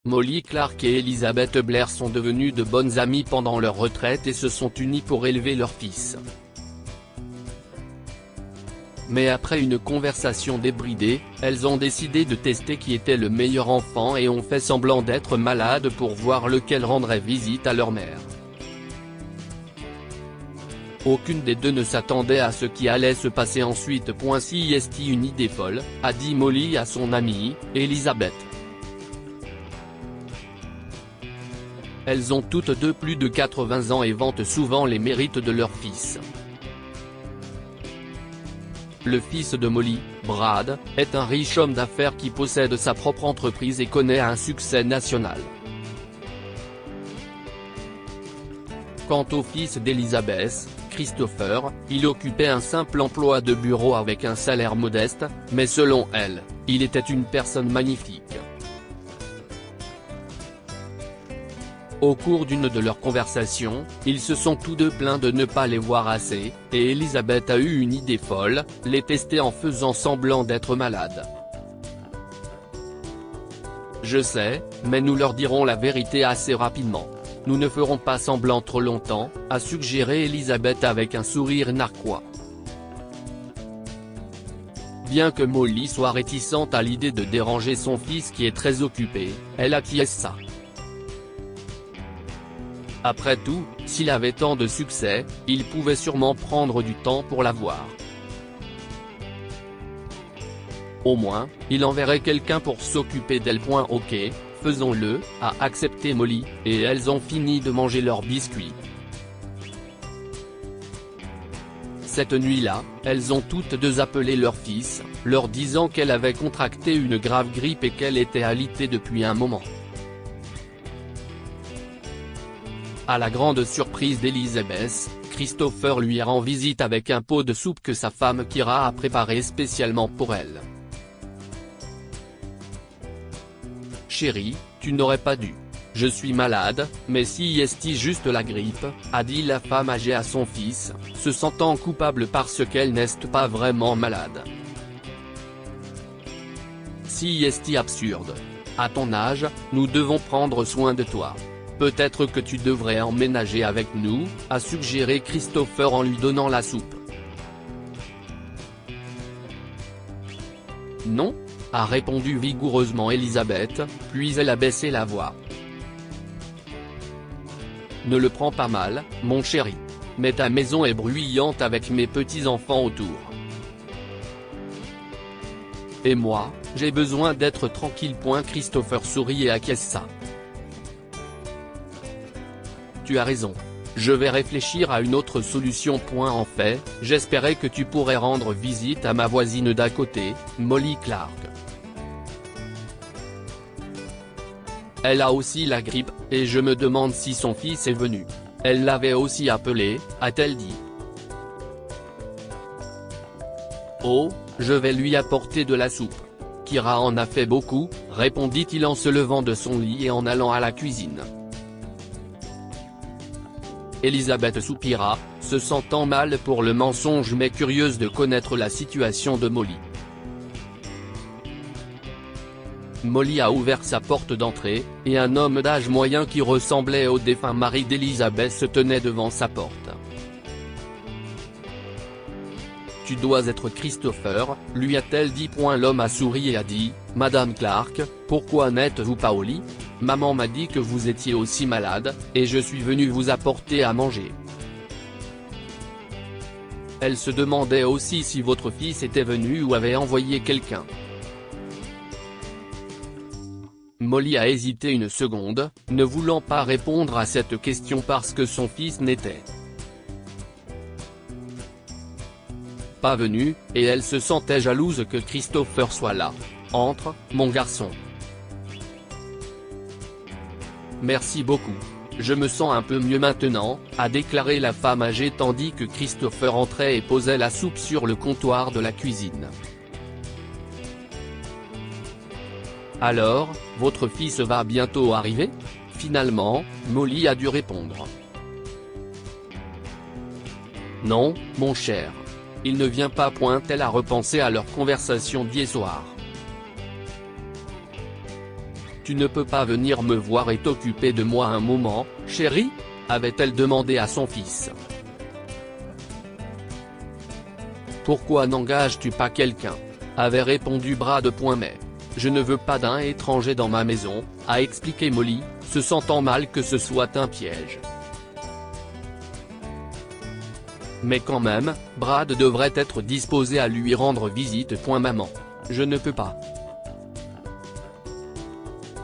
Molly Clark et Elizabeth Blair sont devenues de bonnes amies pendant leur retraite et se sont unies pour élever leur fils. Mais après une conversation débridée, elles ont décidé de tester qui était le meilleur enfant et ont fait semblant d'être malades pour voir lequel rendrait visite à leur mère. Aucune des deux ne s'attendait à ce qui allait se passer ensuite. Si est une idée folle, a dit Molly à son amie, Elizabeth. Elles ont toutes deux plus de 80 ans et vantent souvent les mérites de leur fils. Le fils de Molly, Brad, est un riche homme d'affaires qui possède sa propre entreprise et connaît un succès national. Quant au fils d'Elizabeth, Christopher, il occupait un simple emploi de bureau avec un salaire modeste, mais selon elle, il était une personne magnifique. Au cours d'une de leurs conversations, ils se sont tous deux plaints de ne pas les voir assez, et Elizabeth a eu une idée folle, les tester en faisant semblant d'être malade. Je sais, mais nous leur dirons la vérité assez rapidement. Nous ne ferons pas semblant trop longtemps, a suggéré Elizabeth avec un sourire narquois. Bien que Molly soit réticente à l'idée de déranger son fils qui est très occupé, elle acquiesça. Après tout, s'il avait tant de succès, il pouvait sûrement prendre du temps pour la voir. Au moins, il enverrait quelqu'un pour s'occuper d'elle. Ok, faisons-le, a accepté Molly, et elles ont fini de manger leurs biscuits. Cette nuit-là, elles ont toutes deux appelé leur fils, leur disant qu'elle avait contracté une grave grippe et qu'elle était alitée depuis un moment. À la grande surprise d'Elizabeth, Christopher lui rend visite avec un pot de soupe que sa femme Kira a préparé spécialement pour elle. « Chérie, tu n'aurais pas dû. Je suis malade, mais si est juste la grippe, » a dit la femme âgée à son fils, se sentant coupable parce qu'elle n'est pas vraiment malade. « Si est absurde. À ton âge, nous devons prendre soin de toi. Peut-être que tu devrais emménager avec nous, a suggéré Christopher en lui donnant la soupe. Non, a répondu vigoureusement Elizabeth, puis elle a baissé la voix. Ne le prends pas mal, mon chéri. Mais ta maison est bruyante avec mes petits-enfants autour. Et moi, j'ai besoin d'être tranquille. Christopher sourit et acquiesça. Tu as raison. Je vais réfléchir à une autre solution. En fait, j'espérais que tu pourrais rendre visite à ma voisine d'à côté, Molly Clark. Elle a aussi la grippe, et je me demande si son fils est venu. Elle l'avait aussi appelé, a-t-elle dit. Oh, je vais lui apporter de la soupe. Kira en a fait beaucoup, répondit-il en se levant de son lit et en allant à la cuisine. Elizabeth soupira, se sentant mal pour le mensonge mais curieuse de connaître la situation de Molly. Molly a ouvert sa porte d'entrée, et un homme d'âge moyen qui ressemblait au défunt mari d'Elizabeth se tenait devant sa porte. « Tu dois être Christopher, lui a-t-elle dit. L'homme a souri et a dit, « Madame Clark, pourquoi n'êtes-vous pas au lit ? Maman m'a dit que vous étiez aussi malade, et je suis venu vous apporter à manger. » Elle se demandait aussi si votre fils était venu ou avait envoyé quelqu'un. Molly a hésité une seconde, ne voulant pas répondre à cette question parce que son fils n'était pas venu, et elle se sentait jalouse que Christopher soit là. « Entre, mon garçon. Merci beaucoup. Je me sens un peu mieux maintenant, » a déclaré la femme âgée tandis que Christopher entrait et posait la soupe sur le comptoir de la cuisine. « Alors, votre fils va bientôt arriver ? » Finalement, Molly a dû répondre. « Non, mon cher. Il ne vient pas. » Elle a repensé à leur conversation d'hier soir. Tu ne peux pas venir me voir et t'occuper de moi un moment, chérie ? avait-elle demandé à son fils. Pourquoi n'engages-tu pas quelqu'un ? avait répondu Brad. Mais je ne veux pas d'un étranger dans ma maison, a expliqué Molly, se sentant mal que ce soit un piège. Mais quand même, Brad devrait être disposé à lui rendre visite. Maman. Je ne peux pas.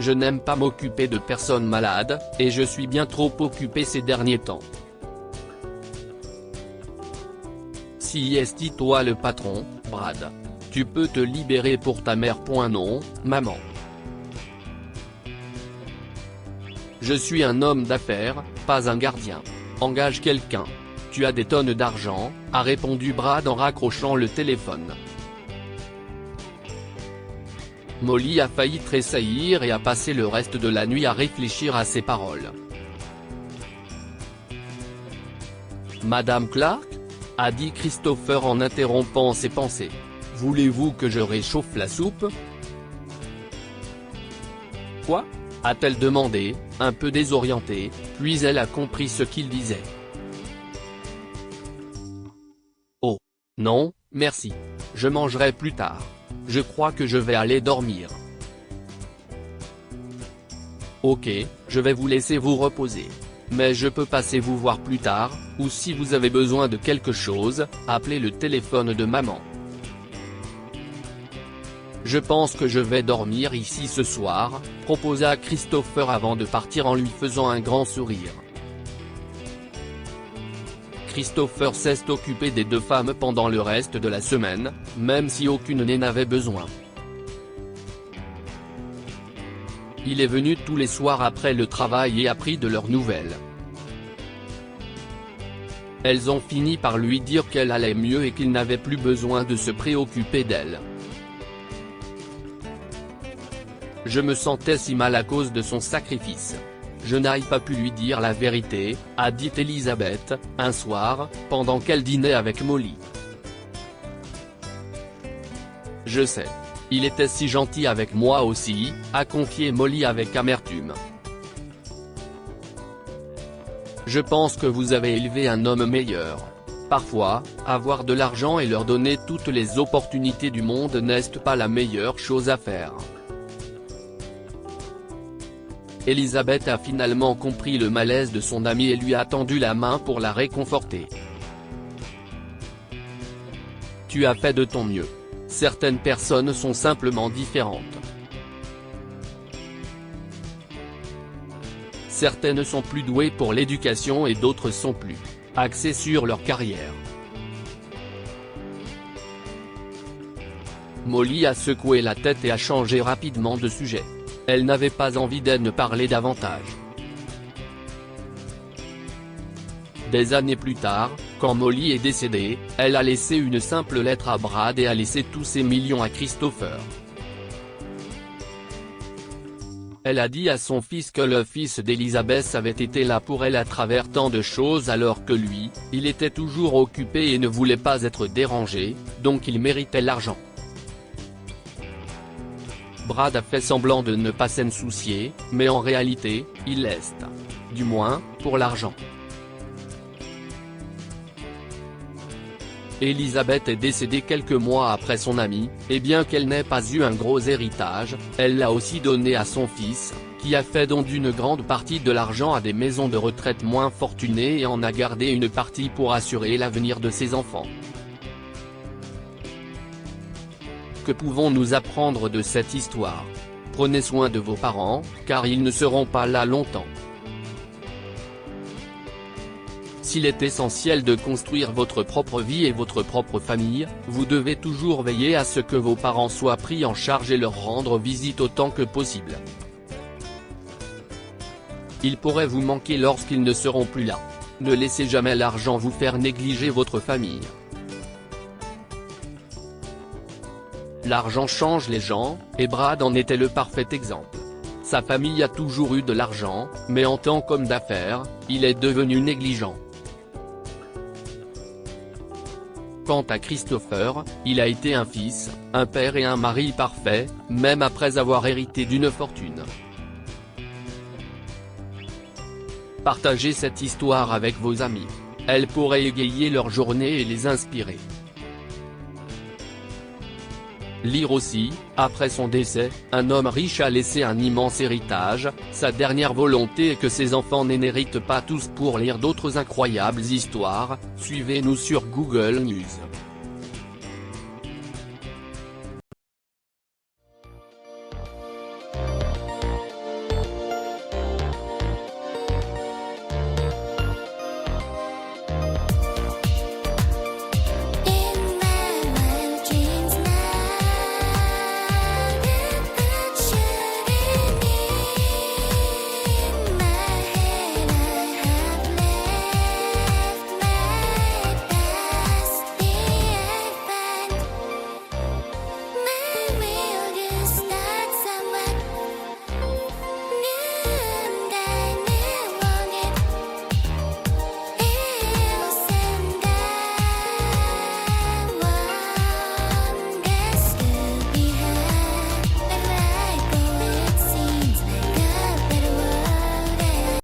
Je n'aime pas m'occuper de personnes malades, et je suis bien trop occupé ces derniers temps. Si est toi le patron, Brad. Tu peux te libérer pour ta mère. Non, maman. Je suis un homme d'affaires, pas un gardien. Engage quelqu'un. Tu as des tonnes d'argent, a répondu Brad en raccrochant le téléphone. Molly a failli tressaillir et a passé le reste de la nuit à réfléchir à ses paroles. Madame Clark ? a dit Christopher en interrompant ses pensées. Voulez-vous que je réchauffe la soupe ? Quoi ? a-t-elle demandé, un peu désorientée, puis elle a compris ce qu'il disait. Oh. Non, merci. Je mangerai plus tard. Je crois que je vais aller dormir. Ok, je vais vous laisser vous reposer. Mais je peux passer vous voir plus tard, ou si vous avez besoin de quelque chose, appelez le téléphone de maman. Je pense que je vais dormir ici ce soir, proposa Christopher avant de partir en lui faisant un grand sourire. Christopher s'est occupé des deux femmes pendant le reste de la semaine, même si aucune n'en avait besoin. Il est venu tous les soirs après le travail et a pris de leurs nouvelles. Elles ont fini par lui dire qu'elle allait mieux et qu'il n'avait plus besoin de se préoccuper d'elle. Je me sentais si mal à cause de son sacrifice. Je n'ai pas pu lui dire la vérité, a dit Elizabeth, un soir, pendant qu'elle dînait avec Molly. Je sais. Il était si gentil avec moi aussi, a confié Molly avec amertume. Je pense que vous avez élevé un homme meilleur. Parfois, avoir de l'argent et leur donner toutes les opportunités du monde n'est pas la meilleure chose à faire. Elizabeth a finalement compris le malaise de son amie et lui a tendu la main pour la réconforter. Tu as fait de ton mieux. Certaines personnes sont simplement différentes. Certaines sont plus douées pour l'éducation et d'autres sont plus axées sur leur carrière. Molly a secoué la tête et a changé rapidement de sujet. Elle n'avait pas envie d'en parler davantage. Des années plus tard, quand Molly est décédée, elle a laissé une simple lettre à Brad et a laissé tous ses millions à Christopher. Elle a dit à son fils que le fils d'Elizabeth avait été là pour elle à travers tant de choses alors que lui, il était toujours occupé et ne voulait pas être dérangé, donc il méritait l'argent. Brad a fait semblant de ne pas s'en soucier, mais en réalité, il l'est. Du moins, pour l'argent. Elizabeth est décédée quelques mois après son amie, et bien qu'elle n'ait pas eu un gros héritage, elle l'a aussi donné à son fils, qui a fait don d'une grande partie de l'argent à des maisons de retraite moins fortunées et en a gardé une partie pour assurer l'avenir de ses enfants. Que pouvons-nous apprendre de cette histoire ? Prenez soin de vos parents, car ils ne seront pas là longtemps. S'il est essentiel de construire votre propre vie et votre propre famille, vous devez toujours veiller à ce que vos parents soient pris en charge et leur rendre visite autant que possible. Ils pourraient vous manquer lorsqu'ils ne seront plus là. Ne laissez jamais l'argent vous faire négliger votre famille. L'argent change les gens, et Brad en était le parfait exemple. Sa famille a toujours eu de l'argent, mais en tant qu'homme d'affaires, il est devenu négligent. Quant à Christopher, il a été un fils, un père et un mari parfait, même après avoir hérité d'une fortune. Partagez cette histoire avec vos amis. Elle pourrait égayer leur journée et les inspirer. Lire aussi, après son décès, un homme riche a laissé un immense héritage, sa dernière volonté est que ses enfants n'héritent pas tous. Pour lire d'autres incroyables histoires, suivez-nous sur Google News.